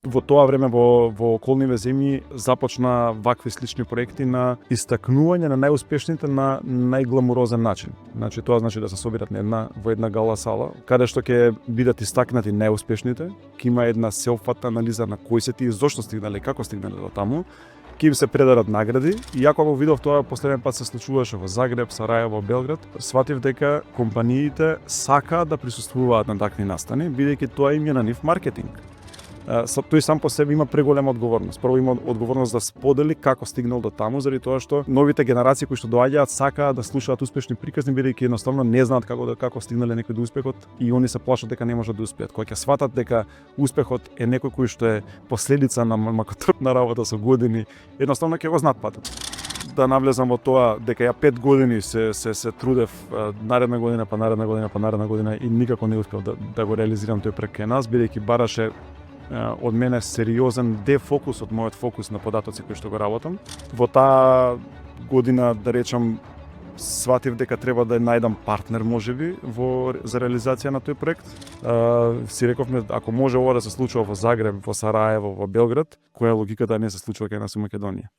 Во тоа време во околниве земји започна вакви слични проекти на истакнување на најуспешните на најгламурозен начин. Значи тоа значи да се соберат во една гала сала, каде што ќе бидат истакнати најуспешните, ќе има една сеопфатна анализа на кои се тие, зошто стигнале, како стигнале до таму, ќе им се предарат награди. И ако го видов тоа последен пат се случуваше во Загреб, Сараево, Белград, сватив дека компаниите сакаат да присуствуваат на такви настани, бидејќи тоа им е на нив маркетинг. Тој сам по себе има преголема одговорност. Прво има одговорност да сподели како стигнал до таму, заради тоа што новите генерации кои што доаѓаат сакаат да слушаат успешни приказни, бидејќи едноставно не знаат како стигнале некој до успехот и они се плашат дека не можат да успеат. Кога ќе сватат дека успехот е некој кој што е последица на макатрпна работа со години, едноставно ќе го знаат патот. Да навлезам во тоа дека ја 5 години се трудев наредна година и никако не успеав да го реализирам тој проект кај нас, бидејќи бараше од мене сериозен дефокус од мојот фокус на податоци кои што го работам. Во таа година, да речам, сватив дека треба да најдам партнер можеби за реализација на тој проект. Си рековме, ако може ова да се случува во Загреб, во Сараево, во Белград, која е логиката да не се случува кај нас во Македонија?